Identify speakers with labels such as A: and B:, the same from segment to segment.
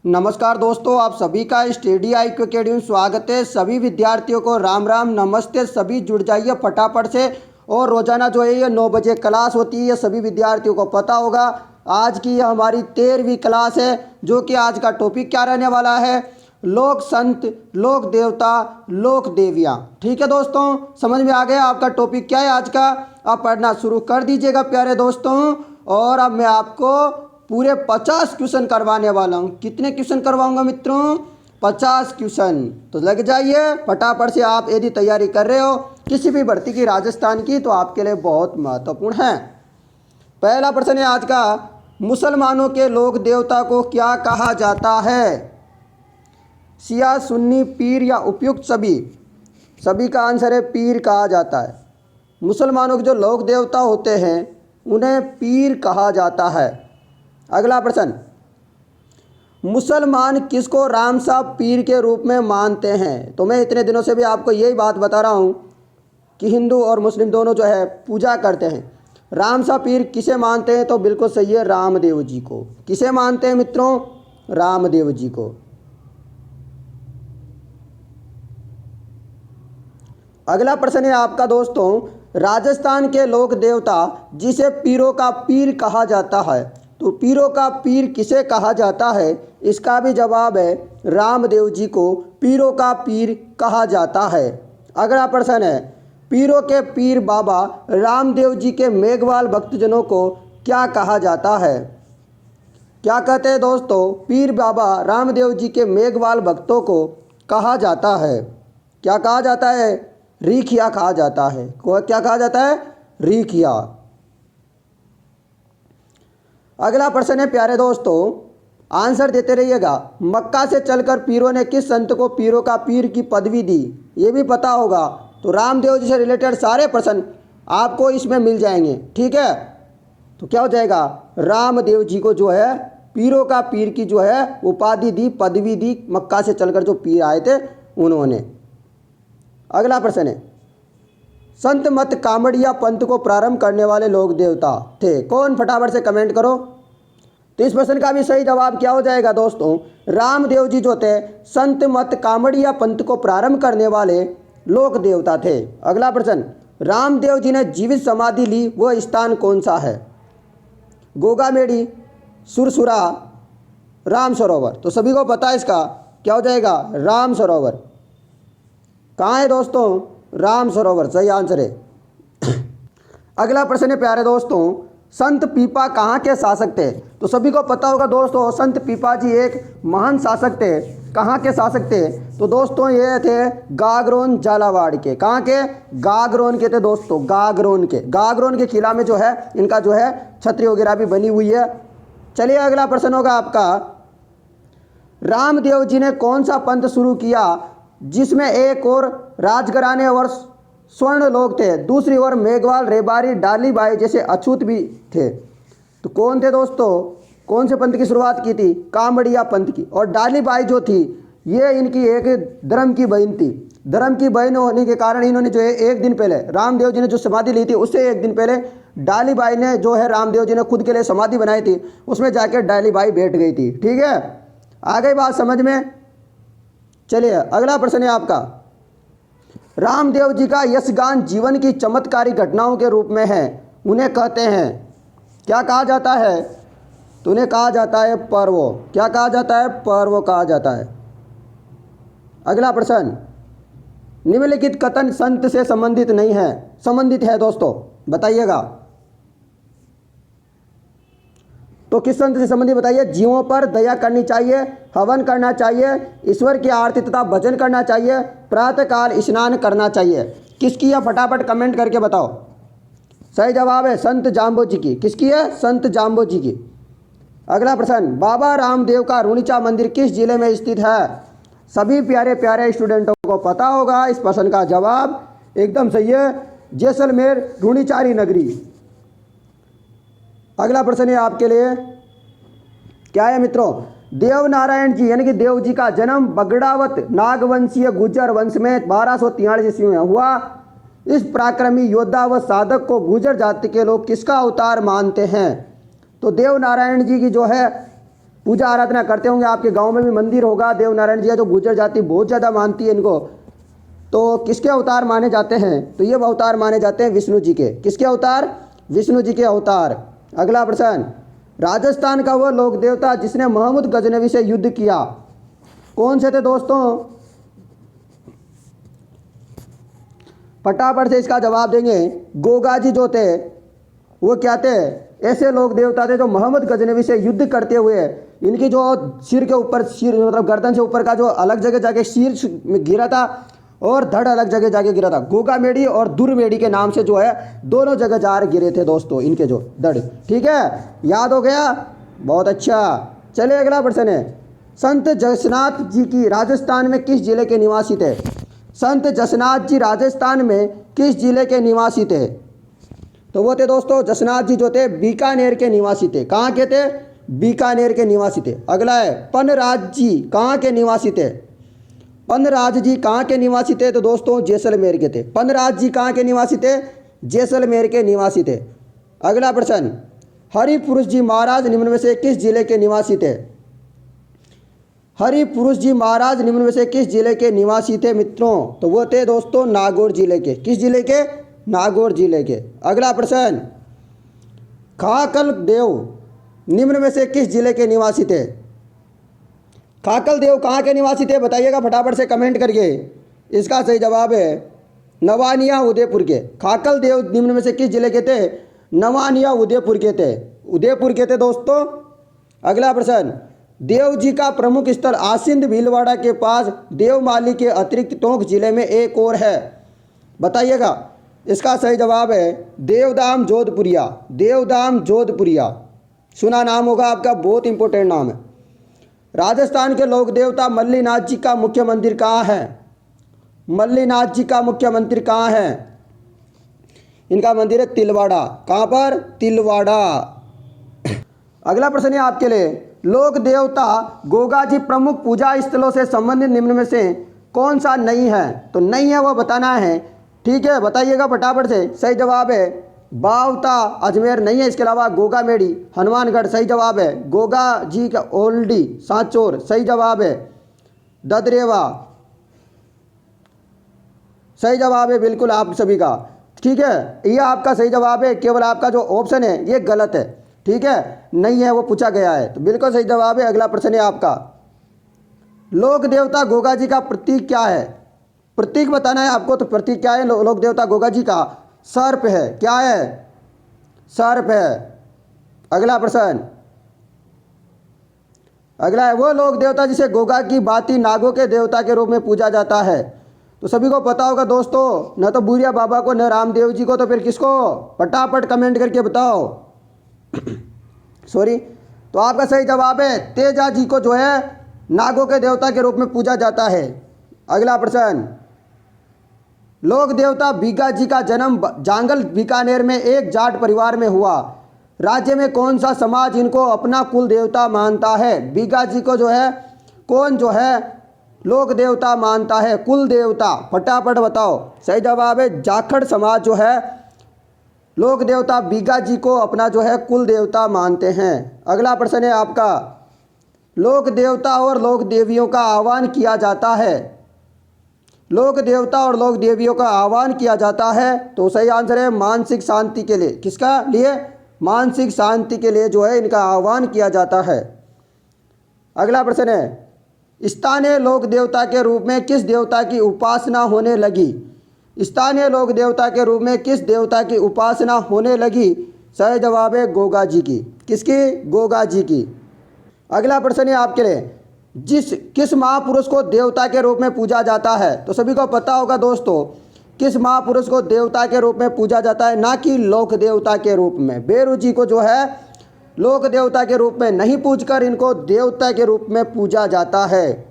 A: नमस्कार दोस्तों, आप सभी का स्टडी IQ अकेडमी में स्वागत है। सभी विद्यार्थियों को राम राम नमस्ते। सभी जुड़ जाइए फटाफट से। और रोजाना जो है ये 9 बजे क्लास होती है, सभी विद्यार्थियों को पता होगा। आज की यह हमारी 13वीं क्लास है, जो कि आज का टॉपिक क्या रहने वाला है, लोक संत, लोक देवता, लोक देवियाँ। ठीक है दोस्तों, समझ में आ गया आपका टॉपिक क्या है आज का। आप पढ़ना शुरू कर दीजिएगा प्यारे दोस्तों। और अब मैं आपको पूरे 50 क्वेश्चन करवाने वाला हूँ। कितने क्वेश्चन करवाऊंगा मित्रों? 50 क्वेश्चन। तो लग जाइए फटाफट से। आप यदि तैयारी कर रहे हो किसी भी भर्ती की राजस्थान की, तो आपके लिए बहुत महत्वपूर्ण है। पहला प्रश्न है आज का, मुसलमानों के लोक देवता को क्या कहा जाता है? शिया, सुन्नी, पीर या उपयुक्त सभी? सभी का आंसर है पीर कहा जाता है। मुसलमानों के जो लोक देवता होते हैं उन्हें पीर कहा जाता है। अगला प्रश्न, मुसलमान किसको राम साहब पीर के रूप में मानते हैं? तो मैं इतने दिनों से भी आपको यही बात बता रहा हूँ कि हिंदू और मुस्लिम दोनों जो है पूजा करते हैं। राम साहब पीर किसे मानते हैं? तो बिल्कुल सही है, रामदेव जी को। किसे मानते हैं मित्रों? रामदेव जी को। अगला प्रश्न है आपका दोस्तों, राजस्थान के लोक देवता जिसे पीरों का पीर कहा जाता है, तो पीरों का पीर किसे कहा जाता है? इसका भी जवाब है रामदेव जी को पीरों का पीर कहा जाता है। अगला प्रश्न है, पीरों के पीर बाबा रामदेव जी के मेघवाल भक्तजनों को क्या कहा जाता है? क्या कहते हैं दोस्तों? पीर बाबा रामदेव जी के मेघवाल भक्तों को कहा जाता है, क्या कहा जाता है? रीखिया कहा जाता है। क्या कहा जाता है? रीखिया। अगला प्रश्न है प्यारे दोस्तों, आंसर देते रहिएगा। मक्का से चलकर पीरों ने किस संत को पीरों का पीर की पदवी दी? ये भी पता होगा। तो रामदेव जी से रिलेटेड सारे प्रश्न आपको इसमें मिल जाएंगे। ठीक है, तो क्या हो जाएगा? रामदेव जी को जो है पीरों का पीर की जो है उपाधि दी, पदवी दी। मक्का से चलकर जो पीर आए थे उन्होंने। अगला प्रश्न है, संत मत कामड़िया पंथ को प्रारंभ करने वाले लोक देवता थे कौन? फटाफट से कमेंट करो। तो इस प्रश्न का भी सही जवाब क्या हो जाएगा दोस्तों? रामदेव जी जो थे संत मत कामड़िया पंथ को प्रारंभ करने वाले लोक देवता थे। अगला प्रश्न, रामदेव जी ने जीवित समाधि ली वह स्थान कौन सा है? गोगामेड़ी, सुरसुरा, राम सरोवर? तो सभी को पता है इसका क्या हो जाएगा? राम सरोवर। कहाँ है दोस्तों? राम सरोवर सही आंसर है। अगला प्रश्न है प्यारे दोस्तों, संत पीपा कहाँ के शासक थे? तो सभी को पता होगा दोस्तों, संत पीपा जी एक महान शासक थे। कहाँ के शासक थे? तो दोस्तों ये थे गागरोन झालावाड़ के। कहाँ के? गागरोन के थे दोस्तों, गागरोन के। गागरोन के किला में जो है इनका जो है छतरी वगैरह भी बनी हुई है। चलिए अगला प्रश्न होगा आपका, रामदेव जी ने कौन सा पंथ शुरू किया जिसमें एक और राजघराने और स्वर्ण लोग थे, दूसरी ओर मेघवाल, रेबारी, डालीबाई जैसे अछूत भी थे? तो कौन थे दोस्तों? कौन से पंथ की शुरुआत की थी? कामड़िया पंथ की। और डालीबाई जो थी ये इनकी एक धर्म की बहन थी। धर्म की बहन होने के कारण इन्होंने जो है एक दिन पहले रामदेव जी ने जो समाधि ली थी उससे एक दिन पहले डालीबाई ने जो है रामदेव जी ने खुद के लिए समाधि बनाई थी, उसमें जाकर डालीबाई बैठ गई थी। ठीक है, आ गई बात समझ में? चलिए अगला प्रश्न है आपका, रामदेव जी का यशगान जीवन की चमत्कारी घटनाओं के रूप में है, उन्हें कहते हैं क्या कहा जाता है? तो उन्हें कहा जाता है पर्व। क्या कहा जाता है? पर्व कहा जाता है। अगला प्रश्न, निम्नलिखित कथन संत से संबंधित नहीं है, संबंधित है दोस्तों, बताइएगा। तो किस संत से संबंधित बताइए? जीवों पर दया करनी चाहिए, हवन करना चाहिए, ईश्वर की आरती तथा भजन करना चाहिए, प्रातःकाल स्नान करना चाहिए। किसकी है? फटाफट कमेंट करके बताओ। सही जवाब है संत जाम्बो जी की। किसकी है? संत जाम्बो जी की। अगला प्रश्न, बाबा रामदेव का रुणिचा मंदिर किस जिले में स्थित है? सभी प्यारे प्यारे स्टूडेंटों को पता होगा इस प्रश्न का जवाब एकदम सही है, जैसलमेर रुणिचारी नगरी। अगला प्रश्न है आपके लिए, क्या है मित्रों? देव नारायण जी यानी कि देव जी का जन्म बगड़ावत नागवंशीय गुर्जर वंश में 1243 ईस्वी में हुआ। इस पराक्रमी योद्धा व साधक को गुर्जर जाति के लोग किसका अवतार मानते हैं? तो देव नारायण जी की जो है पूजा आराधना करते होंगे। आपके गांव में भी मंदिर होगा। देव नारायण जी है जो गुर्जर जाति बहुत ज़्यादा मानती है इनको। तो किसके अवतार माने जाते हैं? तो ये अवतार माने जाते हैं विष्णु जी के। किसके अवतार? विष्णु जी के अवतार। अगला प्रश्न, राजस्थान का वह लोक देवता जिसने महमूद गजनवी से युद्ध किया, कौन से थे दोस्तों? फटाफट से इसका जवाब देंगे। गोगा जी जो थे वो क्या थे? ऐसे लोग देवता थे जो मोहम्मद गजनवी से युद्ध करते हुए इनकी जो सिर के ऊपर, सिर मतलब गर्दन से ऊपर का जो अलग जगह जाके सिर में गिरा था और धड़ अलग जगह जाके गिरा था। गोगा मेढ़ी और दुर्मेढ़ी के नाम से जो है दोनों जगह जार गिरे थे दोस्तों इनके जो धड़। ठीक है, याद हो गया? बहुत अच्छा। चलिए अगला प्रश्न है, संत जसनाथ जी की राजस्थान में किस जिले के निवासी थे? संत जसनाथ जी राजस्थान में किस जिले के निवासी थे? तो वो थे दोस्तों, जसनाथ जी जो थे बीकानेर के निवासी थे। कहाँ के थे? बीकानेर के निवासी थे। अगला है, पनराज जी कहाँ के निवासी थे? पनराज जी कहाँ के निवासी थे? तो दोस्तों जैसलमेर के थे। पनराज जी कहाँ के निवासी थे? जैसलमेर के निवासी थे। अगला प्रश्न, हरिपुरुष जी महाराज निम्न में से किस जिले के निवासी थे? हरिपुरुष जी महाराज निम्न में से किस जिले के निवासी थे मित्रों? तो वो थे दोस्तों नागौर जिले के। किस जिले के? नागौर जिले के। अगला प्रश्न, खाकल देव निम्न में से किस जिले के निवासी थे? खाकल देव कहाँ के निवासी थे? बताइएगा फटाफट से कमेंट करके। इसका सही जवाब है नवानिया उदयपुर के। खाकल देव निम्न में से किस जिले के थे? नवानिया उदयपुर के थे। उदयपुर के थे दोस्तों। अगला प्रश्न, देव जी का प्रमुख स्थल आसिंद भीलवाड़ा के पास देवमाली के अतिरिक्त टोंक जिले में एक और है। बताइएगा। इसका सही जवाब है देवदाम जोधपुरिया। देवदाम जोधपुरिया सुना नाम होगा आपका, बहुत इंपॉर्टेंट नाम है। राजस्थान के लोक देवता मल्लीनाथ जी का मुख्य मंदिर कहाँ है? मल्लीनाथ जी का मुख्य मंदिर कहाँ है? इनका मंदिर है तिलवाड़ा। कहाँ पर? तिलवाड़ा। अगला प्रश्न है आपके लिए, लोक देवता गोगा जी प्रमुख पूजा स्थलों से संबंधित निम्न में से कौन सा नहीं है? तो नहीं है वो बताना है। ठीक है, बताइएगा फटाफट से। सही जवाब है बावता अजमेर नहीं है। इसके अलावा गोगा मेढ़ी हनुमानगढ़ सही जवाब है। गोगा जी का ओल्डी सांचौर सही जवाब है। ददरेवा सही जवाब है बिल्कुल आप सभी का। ठीक है, ये आपका सही जवाब है। केवल आपका जो ऑप्शन है ये गलत है। ठीक है, नहीं है वो पूछा गया है, तो बिल्कुल सही जवाब है। अगला प्रश्न है आपका, लोक देवता गोगा जी का प्रतीक क्या है? प्रतीक बताना है आपको। तो प्रतीक क्या है लोक देवता गोगा जी का? सर्प है। क्या है? सर्प है। अगला प्रश्न, अगला है, वो लोक देवता जिसे गोगा की भांति नागों के देवता के रूप में पूजा जाता है। तो सभी को पता होगा दोस्तों, न तो बूरिया बाबा को न रामदेव जी को, तो फिर किसको? फटाफट कमेंट करके बताओ। सॉरी, तो आपका सही जवाब है तेजा जी को जो है नागों के देवता के रूप में पूजा जाता है। अगला प्रश्न, लोक देवता बीगा जी का जन्म जांगल बीकानेर में एक जाट परिवार में हुआ। राज्य में कौन सा समाज इनको अपना कुल देवता मानता है? बीगा जी को जो है कौन जो है लोक देवता मानता है, कुल देवता? फटाफट बताओ। सही जवाब है जाखड़ समाज जो है लोक देवता बीगा जी को अपना जो है कुल देवता मानते हैं। अगला प्रश्न है आपका, लोक देवता और लोक देवियों का आह्वान किया जाता है। लोक देवता और लोक देवियों का आह्वान किया जाता है, तो सही आंसर है मानसिक शांति के लिए। किसका लिए? मानसिक शांति के लिए जो है इनका आह्वान किया जाता है। अगला प्रश्न है, स्थानीय लोक देवता के रूप में किस देवता की उपासना होने लगी? स्थानीय लोक देवता के रूप में किस देवता की उपासना होने लगी? सही जवाब है गोगा जी की। किसकी? गोगा जी की। अगला प्रश्न है आपके लिए, किस महापुरुष को देवता के रूप में पूजा जाता है? तो सभी को पता होगा दोस्तों, किस महापुरुष को देवता के रूप में पूजा जाता है, ना कि लोक देवता के रूप में। बेरू जी को जो है लोक देवता के रूप में नहीं पूजकर इनको देवता के रूप में पूजा जाता है।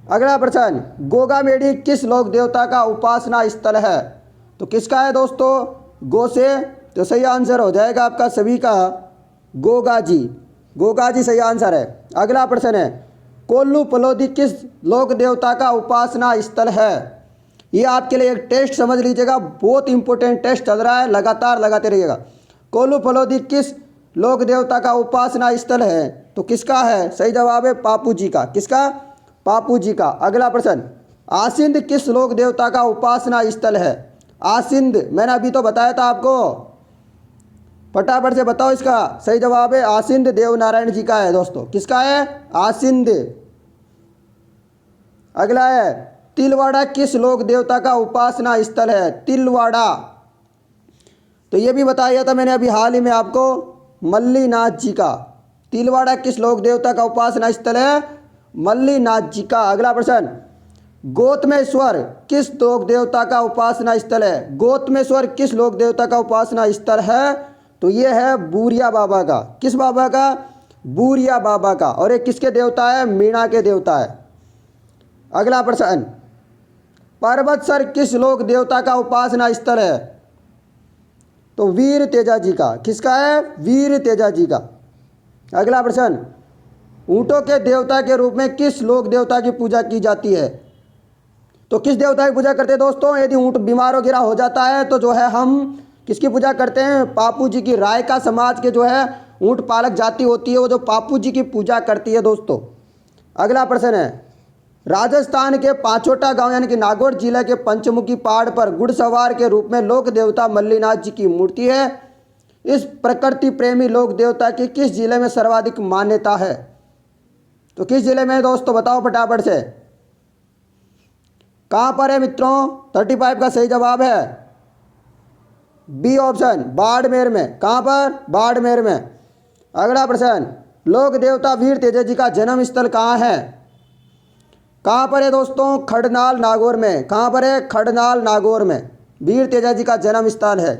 A: अगला प्रश्न, गोगा मेढ़ी किस लोक देवता का उपासना स्थल है? तो किसका है दोस्तों? गो से। तो सही आंसर हो जाएगा आपका सभी का गोगा जी। गोगा जी सही आंसर है। अगला प्रश्न है, कोल्लू पलोदी किस लोक देवता का उपासना स्थल है? ये आपके लिए एक टेस्ट समझ लीजिएगा, बहुत इंपॉर्टेंट टेस्ट चल रहा है, लगातार लगाते रहिएगा। कोल्लू पलोदी किस लोक देवता का उपासना स्थल है? तो किसका है? सही जवाब है पापू जी का। किसका? पापू जी का। अगला प्रश्न, आसिंद किस लोक देवता का उपासना स्थल है? आसिंद मैंने अभी तो बताया था आपको, फटाफट से बताओ इसका। सही जवाब है आसिंद देव नारायण जी का है दोस्तों। किसका है? आसिंद। अगला है, तिलवाड़ा किस लोक देवता का उपासना स्थल है? तिलवाड़ा, तो ये भी बताया था मैंने अभी हाल ही में आपको, मल्लीनाथ जी का। तिलवाड़ा किस लोक देवता का उपासना स्थल है? मल्लीनाथ जी का। अगला प्रश्न, गोतमेश्वर किस लोक देवता का उपासना स्थल है? गोतमेश्वर किस लोक देवता का उपासना स्थल है? तो ये है बूरिया बाबा का। किस बाबा का? बूरिया बाबा का। और ये किसके देवता है? मीणा के देवता है। अगला प्रश्न, पर्वतसर किस लोक देवता का उपासना स्थल है? तो वीर तेजा जी का। किसका है? वीर तेजा जी का। अगला प्रश्न, ऊंटों के देवता के रूप में किस लोक देवता की पूजा की जाती है? तो किस देवता की पूजा करते हैं दोस्तों? यदि ऊंट बीमार वगैरह हो जाता है तो जो है हम किसकी पूजा करते हैं? पापू जी की। रायका समाज के जो है ऊंट पालक जाति होती है वो जो पापू जी की पूजा करती है दोस्तों। अगला प्रश्न है, राजस्थान के पांचोटा गांव यानी कि नागौर जिले के पंचमुखी पहाड़ पर घुड़सवार के रूप में लोक देवता मल्लीनाथ जी की मूर्ति है। इस प्रकृति प्रेमी लोक देवता की किस जिले में सर्वाधिक मान्यता है? तो किस जिले में दोस्तों बताओ फटाफट से। कहां पर है मित्रों? 35 का सही जवाब है बी ऑप्शन, बाड़मेर में। कहां पर? बाड़मेर में। अगला प्रश्न, लोक देवता वीर तेजा जी का जन्म स्थल कहां है? कहां पर है दोस्तों? खड़नाल नागौर में। कहां पर है? खड़नाल नागौर में वीर तेजा जी का जन्म स्थल है।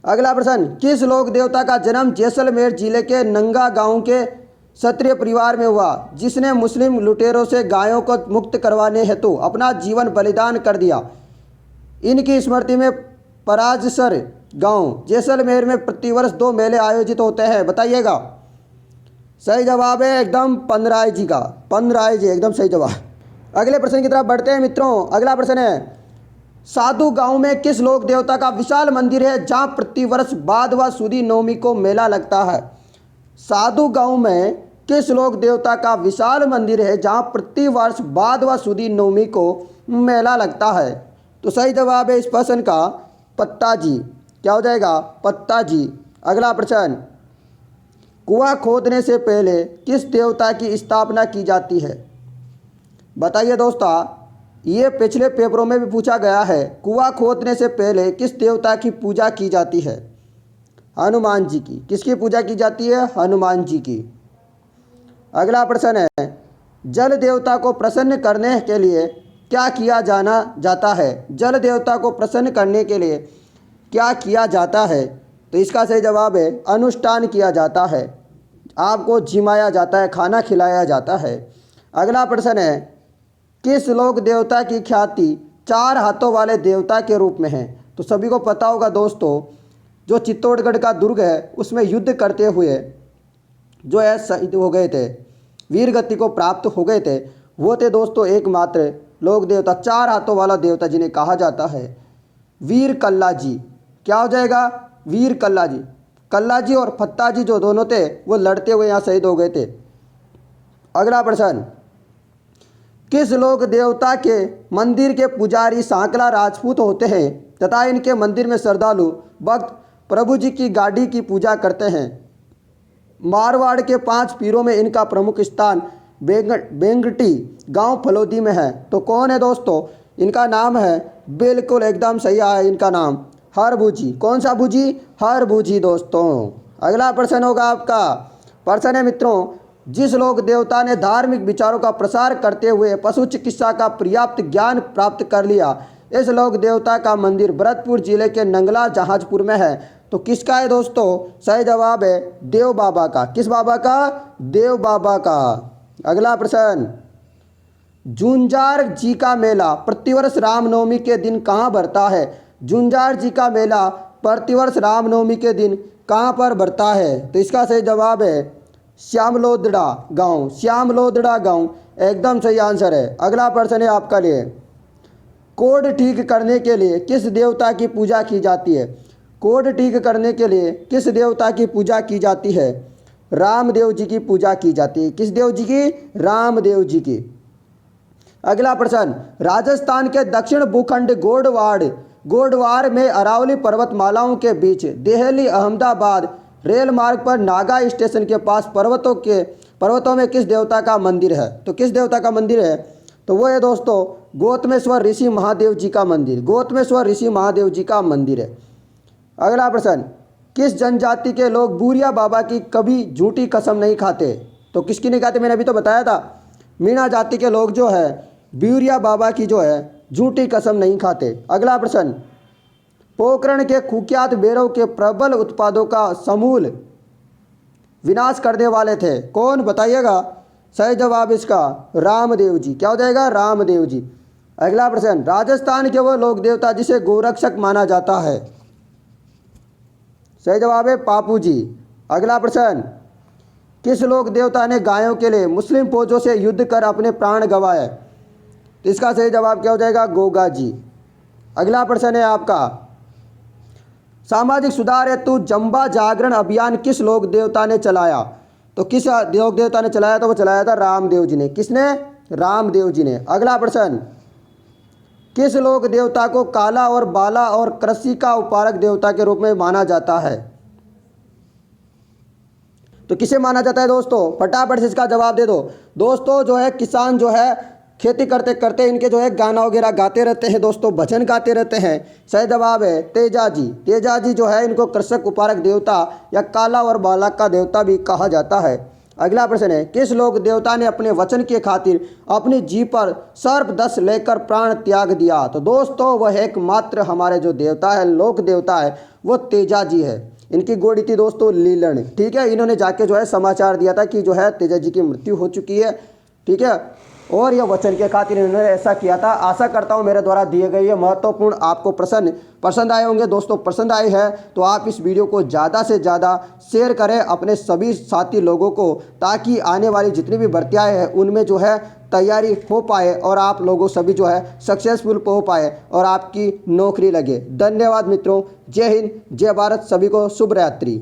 A: अगला प्रश्न, किस लोक देवता का जन्म जैसलमेर जिले के नंगा गांव के क्षत्रिय परिवार में हुआ जिसने मुस्लिम लुटेरों से गायों को मुक्त करवाने हेतु अपना जीवन बलिदान कर दिया? इनकी स्मृति में पराजसर गांव जैसलमेर में प्रतिवर्ष 2 मेले आयोजित होते हैं, बताइएगा। सही जवाब है एकदम पनराय जी का। पनराय जी एकदम सही जवाब। अगले प्रश्न की तरफ बढ़ते हैं मित्रों। अगला प्रश्न है, साधु गांव में किस लोक देवता का विशाल मंदिर है जहां प्रतिवर्ष भादवा सुदी नवमी को मेला लगता है? साधु गांव में किस लोक देवता का विशाल मंदिर है जहां प्रतिवर्ष भादवा सुदी नवमी को मेला लगता है? तो सही जवाब है इस प्रश्न का पत्ता जी। क्या हो जाएगा? पत्ता जी। अगला प्रश्न, कुआं खोदने से पहले किस देवता की स्थापना की जाती है? बताइए दोस्तों, ये पिछले पेपरों में भी पूछा गया है। कुआं खोदने से पहले किस देवता की पूजा की जाती है? हनुमान जी की। किसकी पूजा की जाती है? हनुमान जी की। अगला प्रश्न है, जल देवता को प्रसन्न करने के लिए क्या किया जाता है? जल देवता को प्रसन्न करने के लिए क्या किया जाता है? तो इसका सही जवाब है अनुष्ठान किया जाता है। आपको जिमाया जाता है, खाना खिलाया जाता है। अगला प्रश्न है, किस लोक देवता की ख्याति 4 हाथों वाले देवता के रूप में है? तो सभी को पता होगा दोस्तों, जो चित्तौड़गढ़ का दुर्ग है उसमें युद्ध करते हुए जो है शहीद हो गए थे, वीर गति को प्राप्त हो गए थे, वो थे दोस्तों एकमात्र लोक देवता 4 हाथों वाला देवता जिन्हें कहा जाता है वीर कल्ला जी। क्या हो जाएगा? वीर कल्ला जी। कल्ला जी और फत्ता जी जो दोनों थे वो लड़ते हुए यहाँ शहीद हो गए थे। अगला प्रश्न, किस लोक देवता के मंदिर के पुजारी सांकला राजपूत होते हैं तथा इनके मंदिर में श्रद्धालु भक्त प्रभु जी की गाड़ी की पूजा करते हैं? मारवाड़ के 5 पीरों में इनका प्रमुख स्थान बेंगटी गांव फलोदी में है। तो कौन है दोस्तों? इनका नाम है, बिल्कुल एकदम सही है इनका नाम, हरभुजी। कौन सा भुजी? हरभुजी दोस्तों। अगला प्रश्न होगा आपका। प्रश्न है मित्रों, जिस लोक देवता ने धार्मिक विचारों का प्रसार करते हुए पशु चिकित्सा का पर्याप्त ज्ञान प्राप्त कर लिया, इस लोक देवता का मंदिर भरतपुर जिले के नंगला जहाजपुर में है। तो किसका है दोस्तों? सही जवाब है देव बाबा का। किस बाबा का? देव बाबा का। अगला प्रश्न, जूंजार जी का मेला प्रतिवर्ष रामनवमी के दिन कहाँ भरता है? जूंजार जी का मेला प्रतिवर्ष रामनवमी के दिन कहाँ पर भरता है? तो इसका सही जवाब है श्यामलोदड़ा गांव। श्यामलोदड़ा गांव एकदम सही आंसर है। अगला प्रश्न है आपका लिए, कोढ़ ठीक करने के लिए किस देवता की पूजा की जाती है? कोड ठीक करने के लिए किस देवता की पूजा की जाती है? रामदेव जी की पूजा की जाती है। किस देव जी की? रामदेव जी की। अगला प्रश्न, राजस्थान के दक्षिण भूखंड गोडवार में अरावली पर्वतमालाओं के बीच देहली अहमदाबाद रेल मार्ग पर नागा स्टेशन के पास पर्वतों में किस देवता का मंदिर है? तो किस देवता का मंदिर है? तो वो है दोस्तों गौतमेश्वर ऋषि महादेव जी का मंदिर। गौतमेश्वर ऋषि महादेव जी का मंदिर है। अगला प्रश्न, किस जनजाति के लोग बूरिया बाबा की कभी झूठी कसम नहीं खाते? तो किसकी नहीं खाते? मैंने अभी तो बताया था, मीणा जाति के लोग जो है बूरिया बाबा की जो है झूठी कसम नहीं खाते। अगला प्रश्न, पोखरण के कुख्यात बेरों के प्रबल उत्पादों का समूल विनाश करने वाले थे कौन? बताइएगा। सही जवाब इसका रामदेव जी। क्या हो जाएगा? रामदेव जी। अगला प्रश्न, राजस्थान के वो लोक देवता जिसे गोरक्षक माना जाता है? सही जवाब है पापू जी। अगला प्रश्न, किस लोक देवता ने गायों के लिए मुस्लिम फौजों से युद्ध कर अपने प्राण गंवाए? तो इसका सही जवाब क्या हो जाएगा? गोगा जी। अगला प्रश्न है आपका, सामाजिक सुधार हेतु जंबा जागरण अभियान किस लोक देवता ने चलाया? तो किस लोक देवता ने चलाया? तो वो चलाया था रामदेव जी ने। किसने? रामदेव जी ने। अगला प्रश्न, किस लोक देवता को काला और बाला और कृषि का उपारक देवता के रूप में माना जाता है? तो किसे माना जाता है दोस्तों? फटाफट से इसका जवाब दे दो। दोस्तों जो है किसान जो है खेती करते करते इनके जो है गाना वगैरह गाते रहते हैं दोस्तों, भजन गाते रहते हैं। सही जवाब है तेजा जी। तेजा जी जो है इनको कृषक उपारक देवता या काला और बाला का देवता भी कहा जाता है। अगला प्रश्न है, किस लोक देवता ने अपने वचन के खातिर अपनी जीभ पर सर्प दस लेकर प्राण त्याग दिया? तो दोस्तों वह एकमात्र हमारे जो देवता है, लोक देवता है, वो तेजा जी है। इनकी गोड़ी थी दोस्तों लीलन। ठीक है, इन्होंने जाके जो है समाचार दिया था कि जो है तेजा जी की मृत्यु हो चुकी है। ठीक है, और यह वचन के खातिर इन्होंने ऐसा किया था। आशा करता हूं मेरे द्वारा दिए गए ये महत्वपूर्ण आपको प्रश्न पसंद आए होंगे। दोस्तों पसंद आए हैं तो आप इस वीडियो को ज़्यादा से ज़्यादा शेयर करें अपने सभी साथी लोगों को, ताकि आने वाली जितनी भी भर्तियाँ हैं उनमें जो है तैयारी हो पाए और आप लोगों सभी जो है सक्सेसफुल हो पाए और आपकी नौकरी लगे। धन्यवाद मित्रों। जय हिंद, जय भारत, सभी को शुभ रात्रि।